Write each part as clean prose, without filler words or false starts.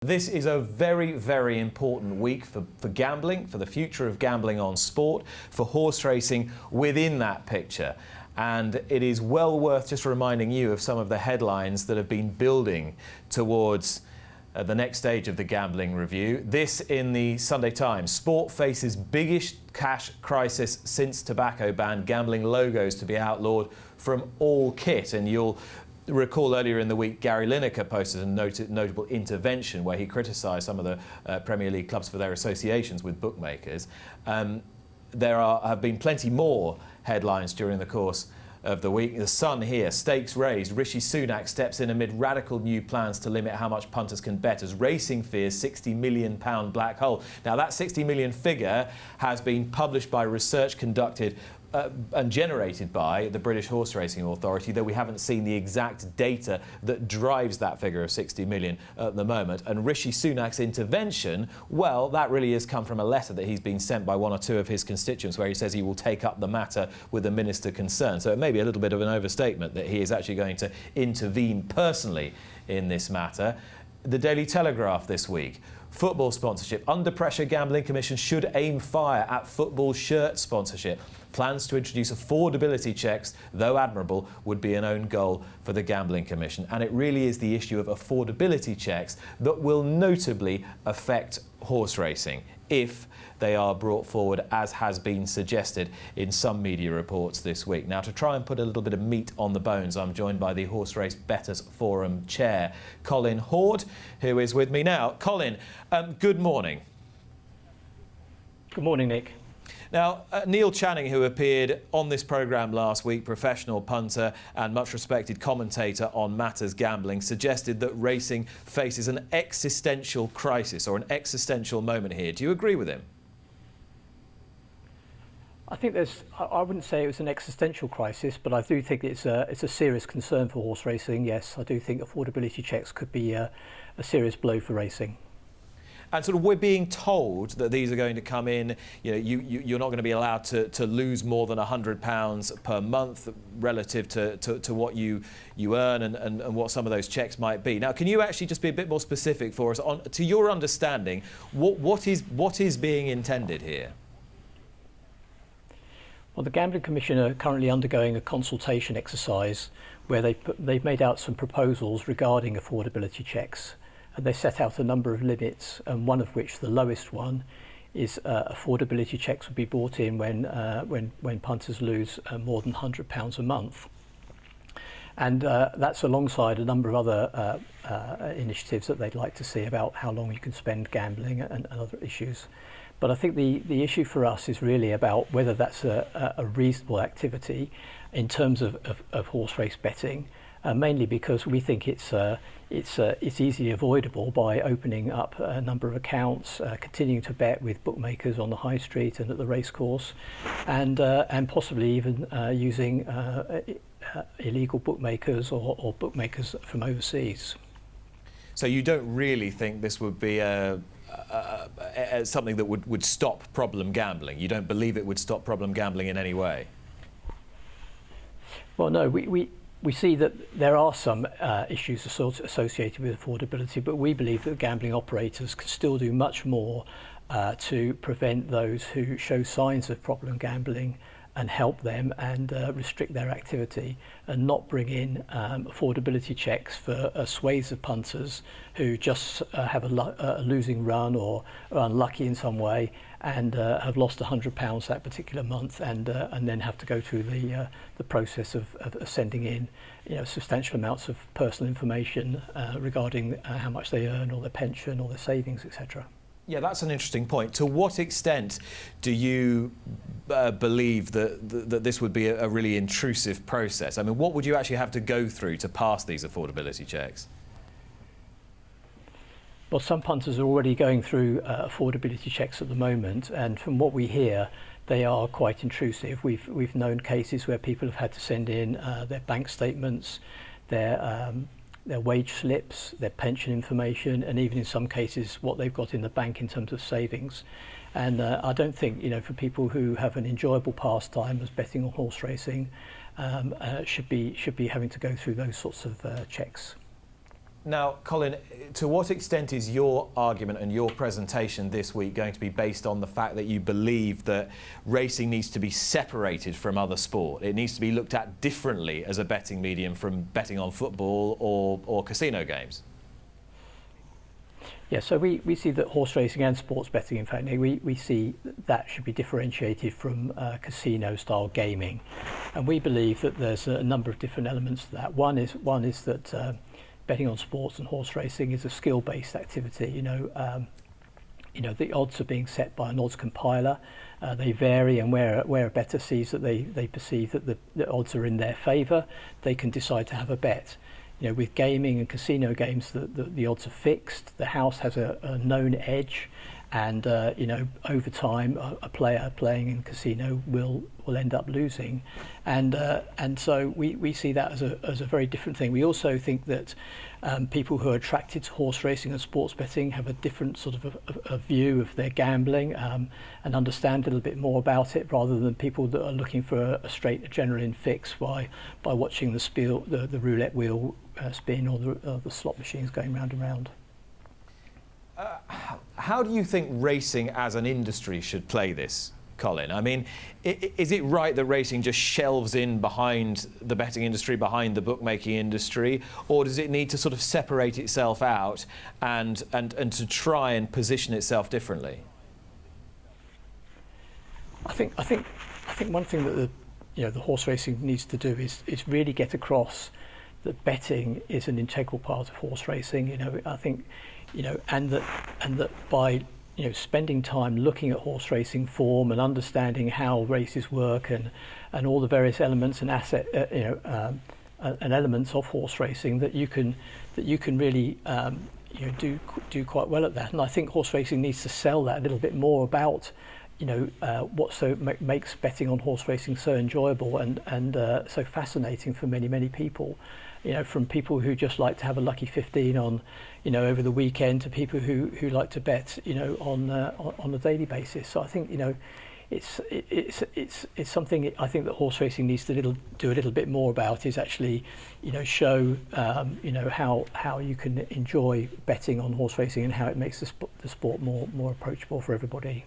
This is a very, very important week for gambling, for the future of gambling on sport, for horse racing within that picture. And it is well worth just reminding you of some of the headlines that have been building towards the next stage of the gambling review. This in the Sunday Times. Sport faces biggest cash crisis since tobacco ban, gambling logos to be outlawed from all kit. And you'll recall earlier in the week, Gary Lineker posted a notable intervention where he criticised some of the Premier League clubs for their associations with bookmakers. There have been plenty more headlines during the course of the week. The Sun here, stakes raised. Rishi Sunak steps in amid radical new plans to limit how much punters can bet as racing fears £60 million black hole. Now that 60 million figure has been published by research conducted and generated by the British Horse Racing Authority, though we haven't seen the exact data that drives that figure of 60 million at the moment. And Rishi Sunak's intervention, well, that really has come from a letter that he's been sent by one or two of his constituents where he says he will take up the matter with the minister concerned. So it may be a little bit of an overstatement that he is actually going to intervene personally in this matter. The Daily Telegraph this week. Football sponsorship. Under pressure, Gambling Commission should aim fire at football shirt sponsorship. Plans to introduce affordability checks, though admirable, would be an own goal for the Gambling Commission. And it really is the issue of affordability checks that will notably affect horse racing if they are brought forward, as has been suggested in some media reports this week. Now, to try and put a little bit of meat on the bones, I'm joined by the Horseracing Bettors Forum chair, Colin Hord, who is with me now. Colin, good morning. Good morning, Nick. Now, Neil Channing, who appeared on this programme last week, professional punter and much respected commentator on matters gambling, suggested that racing faces an existential crisis or an existential moment here. Do you agree with him? I think I wouldn't say it was an existential crisis, but I do think it's a serious concern for horse racing. Yes, I do think affordability checks could be a serious blow for racing. And sort of we're being told that these are going to come in, you know, you're not going to be allowed to lose more than £100 per month relative to what you earn and what some of those checks might be. Now, can you actually just be a bit more specific for us on, to your understanding, what is being intended here? Well, the Gambling Commission are currently undergoing a consultation exercise where they've made out some proposals regarding affordability checks. And they set out a number of limits, and one of which, the lowest one, is affordability checks would be brought in when punters lose more than £100 a month. And that's alongside a number of other initiatives that they'd like to see about how long you can spend gambling and other issues. But I think the issue for us is really about whether that's a reasonable activity in terms of horse race betting, mainly because we think it's easily avoidable by opening up a number of accounts, continuing to bet with bookmakers on the high street and at the racecourse, and possibly even using illegal bookmakers or bookmakers from overseas. So you don't really think this would be something that would stop problem gambling? You don't believe it would stop problem gambling in any way? Well, no, we see that there are some issues associated with affordability, but we believe that gambling operators can still do much more to prevent those who show signs of problem gambling and help them and restrict their activity, and not bring in affordability checks for swathes of punters who just have a losing run or are unlucky in some way and have lost £100 that particular month, and then have to go through the process of sending in, you know, substantial amounts of personal information regarding how much they earn or their pension or their savings, etc. Yeah, that's an interesting point. To what extent do you believe that this would be a really intrusive process? I mean, what would you actually have to go through to pass these affordability checks? Well, some punters are already going through affordability checks at the moment, and from what we hear, they are quite intrusive. We've known cases where people have had to send in their bank statements, their wage slips, their pension information, and even in some cases what they've got in the bank in terms of savings. And I don't think, you know, for people who have an enjoyable pastime as betting on horse racing, should be having to go through those sorts of checks. Now, Colin, to what extent is your argument and your presentation this week going to be based on the fact that you believe that racing needs to be separated from other sport? It needs to be looked at differently as a betting medium from betting on football or casino games? Yeah, so we see that horse racing and sports betting, in fact, we see that should be differentiated from casino-style gaming. And we believe that there's a number of different elements to that. One is that betting on sports and horse racing is a skill-based activity. The odds are being set by an odds compiler. They vary, and where a bettor sees that they perceive that the odds are in their favour, they can decide to have a bet. With gaming and casino games, the odds are fixed. The house has a known edge, and over time, a player playing in casino will end up losing, and so we see that as a very different thing. We also think that people who are attracted to horse racing and sports betting have a different sort of a view of their gambling, and understand a little bit more about it, rather than people that are looking for a straight adrenaline fix by watching the roulette wheel spin or the slot machines going round and round. How do you think racing as an industry should play this, Colin? I mean, is it right that racing just shelves in behind the betting industry, behind the bookmaking industry, or does it need to sort of separate itself out and to try and position itself differently? I think one thing that the horse racing needs to do is really get across that betting is an integral part of horse racing. I think, and that by spending time looking at horse racing form and understanding how races work and all the various elements and and elements of horse racing, that you can really do quite well at that. And I think horse racing needs to sell that a little bit more about what makes betting on horse racing so enjoyable and so fascinating for many people. From people who just like to have a lucky 15 on, over the weekend, to people who like to bet, on a daily basis. So I think, it's something I think that horse racing needs to do a little bit more about, is actually, show, how you can enjoy betting on horse racing and how it makes the sport more approachable for everybody.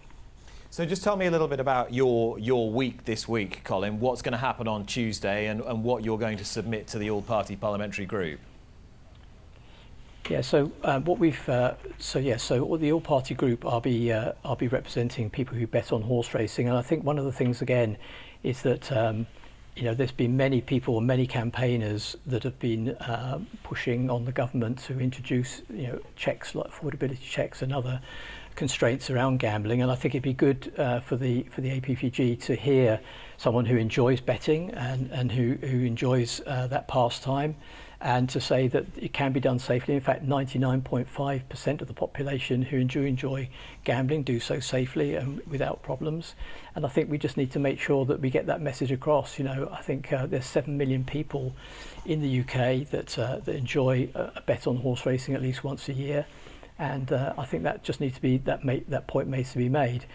So just tell me a little bit about your week this week, Colin. What's going to happen on Tuesday and what you're going to submit to the all-party parliamentary group? Yeah, so the all-party group, I'll be representing people who bet on horse racing, and I think one of the things again is that there's been many people and many campaigners that have been pushing on the government to introduce checks like affordability checks and other constraints around gambling, and I think it'd be good for the APPG to hear someone who enjoys betting and who enjoys that pastime, and to say that it can be done safely. In fact, 99.5% of the population who enjoy gambling do so safely and without problems. And I think we just need to make sure that we get that message across. I think there's 7 million people in the UK that enjoy a bet on horse racing at least once a year. And I think that just needs to be that point needs to be made,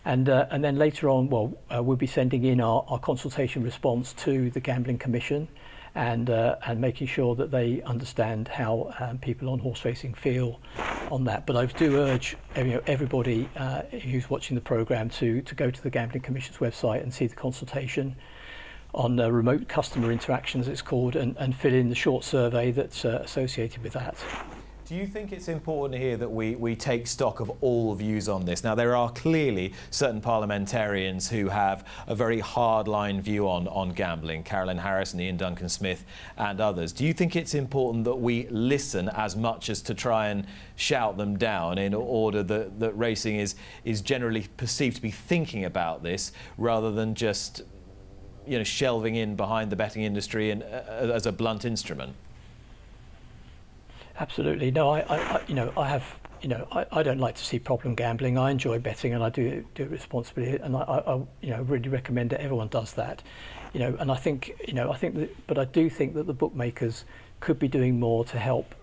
and then later on, we'll be sending in our consultation response to the Gambling Commission, and making sure that they understand how people on horse racing feel on that. But I do urge everybody who's watching the programme to go to the Gambling Commission's website and see the consultation on remote customer interaction, as it's called, and fill in the short survey that's associated with that. Do you think it's important here that we take stock of all views on this? Now, there are clearly certain parliamentarians who have a very hard-line view on gambling, Carolyn Harris and Ian Duncan-Smith and others. Do you think it's important that we listen as much as to try and shout them down, in order that racing is generally perceived to be thinking about this rather than just shelving in behind the betting industry and as a blunt instrument? Absolutely. No, I don't like to see problem gambling. I enjoy betting, and I do it responsibly, and I really recommend that everyone does that. And I think but I do think that the bookmakers could be doing more to help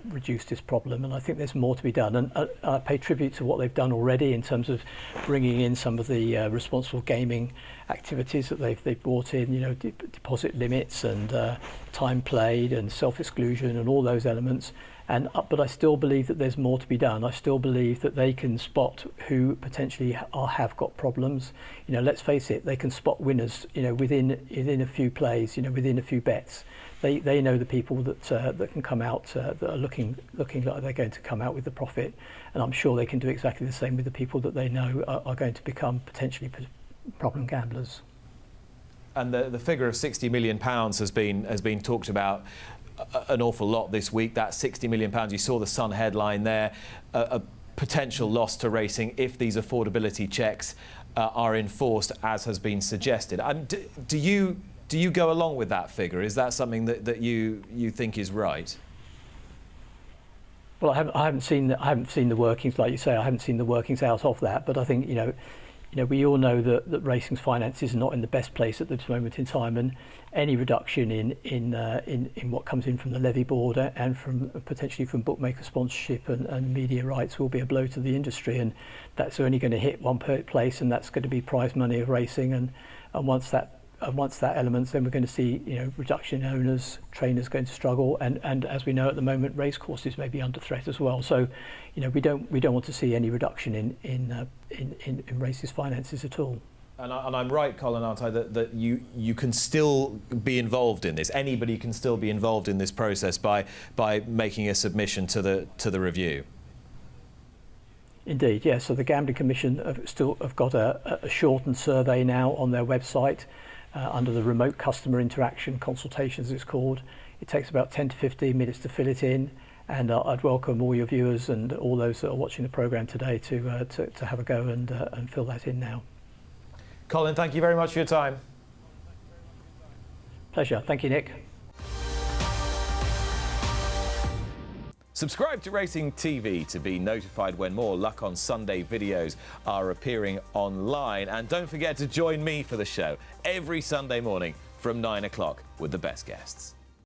reduce this problem, and I think there's more to be done. And I pay tribute to what they've done already in terms of bringing in some of the responsible gaming activities that they've brought in, deposit limits and time played and self-exclusion and all those elements. But I still believe that there's more to be done. I still believe that they can spot who potentially have got problems. Let's face it, they can spot winners. Within a few plays, within a few bets. They know the people that can come out that are looking like they're going to come out with a profit, and I'm sure they can do exactly the same with the people that they know are going to become potentially problem gamblers. And the figure of £60 million has been talked about an awful lot this week. That £60 million, you saw the Sun headline there, a potential loss to racing if these affordability checks are enforced, as has been suggested. And do you go along with that figure? Is that something that you think is right? Well, I haven't seen the workings, like you say. I haven't seen the workings out of that. But I think we all know that racing's finances are not in the best place at this moment in time, and any reduction in what comes in from the levy board and from potentially from bookmaker sponsorship and media rights will be a blow to the industry, and that's only going to hit one place, and that's going to be prize money of racing. And once that elements, then we're going to see reduction in owners, trainers going to struggle, and as we know at the moment, racecourses may be under threat as well. So we don't want to see any reduction in races finances at all. And I'm right, Colin, aren't I, that you can still be involved in this. Anybody can still be involved in this process by making a submission to the review. Indeed, yes. So the Gambling Commission have got a shortened survey now on their website under the remote customer interaction consultations, it's called. It takes about 10 to 15 minutes to fill it in, and I'd welcome all your viewers and all those that are watching the programme today to have a go and fill that in now. Colin, thank you very much for your time. Pleasure. Thank you, Nick. Subscribe to Racing TV to be notified when more Luck on Sunday videos are appearing online. And don't forget to join me for the show every Sunday morning from 9 o'clock with the best guests.